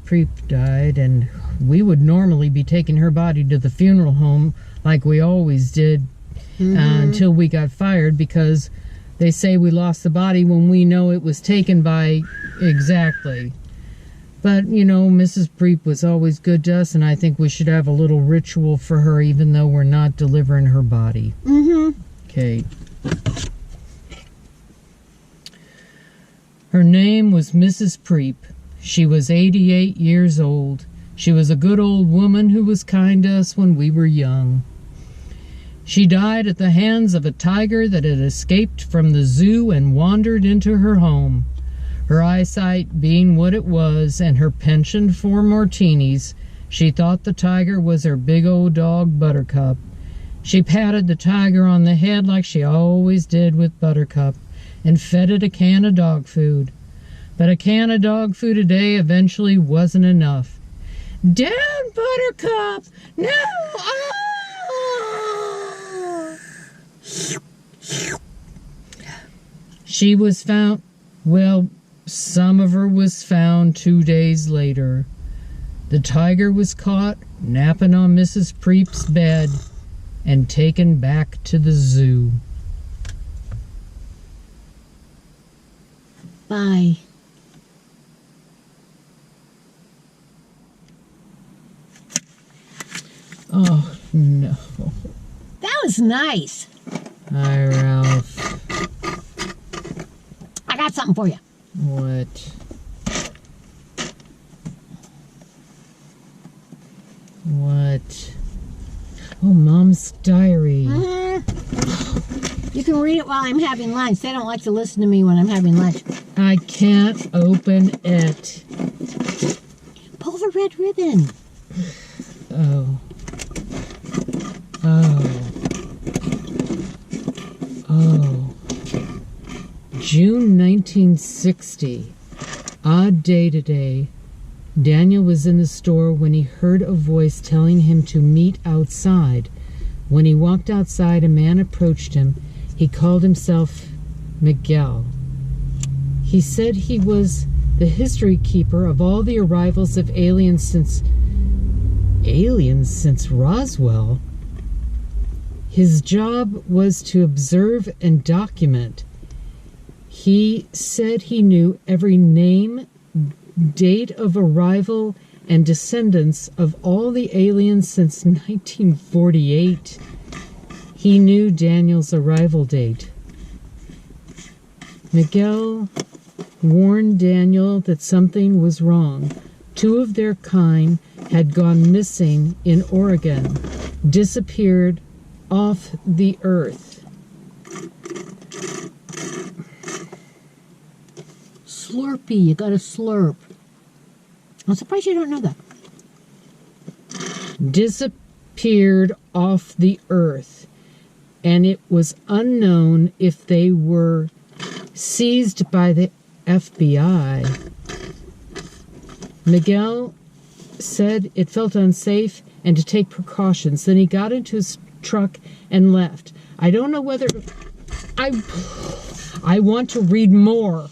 Preep died, and we would normally be taking her body to the funeral home like we always did until we got fired, because they say we lost the body when we know it was taken by exactly. But, you know, Mrs. Preep was always good to us, and I think we should have a little ritual for her, even though we're not delivering her body. Okay. Her name was Mrs. Preep. She was 88 years old. She was a good old woman who was kind to us when we were young. She died at the hands of a tiger that had escaped from the zoo and wandered into her home. Her eyesight being what it was, and her penchant for martinis, she thought the tiger was her big old dog, Buttercup. She patted the tiger on the head like she always did with Buttercup, and fed it a can of dog food. But a can of dog food a day eventually wasn't enough. Down, Buttercup! No! Ah! She was found, well, some of her was found 2 days later. The tiger was caught napping on Mrs. Preep's bed and taken back to the zoo. Bye. Oh, no. That was nice. Hi, Ralph. I got something for you. What? What? Oh, Mom's diary. You can read it while I'm having lunch. They don't like to listen to me when I'm having lunch. I can't open it. Pull the red ribbon. Oh. Oh. Oh. June 1960. Odd day today. Daniel was in the store when he heard a voice telling him to meet outside. When he walked outside, a man approached him. He called himself Miguel. He said he was the history keeper of all the arrivals of aliens since Roswell. His job was to observe and document. He said he knew every name, date of arrival, and descendants of all the aliens since 1948. He knew Daniel's arrival date. Miguel warned Daniel that something was wrong. 2 of their kind had gone missing in Oregon, disappeared off the earth. Slurpee, you gotta slurp. I'm surprised you don't know that. Disappeared off the earth, and it was unknown if they were seized by the FBI. Miguel said it felt unsafe and to take precautions. Then he got into his truck and left. I don't know whether I want to read more.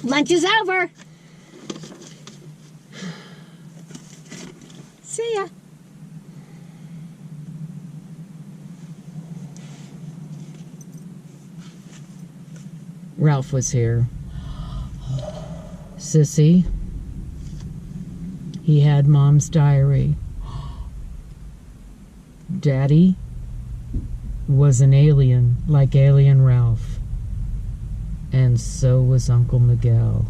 Lunch is over. See ya. Ralph was here. Sissy. He had Mom's diary. Daddy was an alien, like Alien Ralph. And so was Uncle Miguel.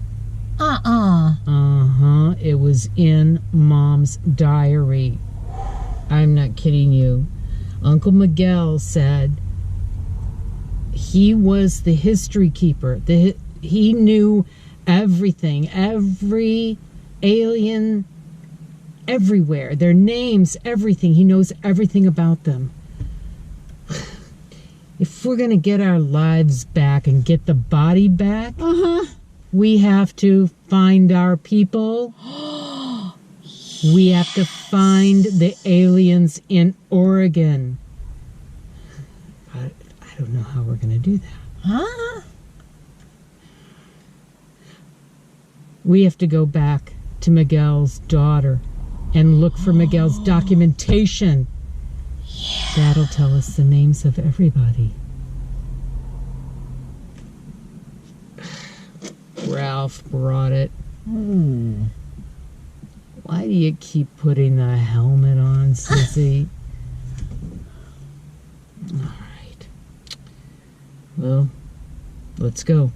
It was in Mom's diary. I'm not kidding you. Uncle Miguel said he was the history keeper. He knew everything. Every alien, everywhere. Their names, everything. He knows everything about them. If we're going to get our lives back and get the body back, we have to find our people. We have to find the aliens in Oregon. I don't know how we're going to do that. We have to go back to Miguel's daughter and look for Miguel's documentation. That'll tell us the names of everybody. Ralph brought it. Why do you keep putting the helmet on, Sissy? All right. Well, let's go.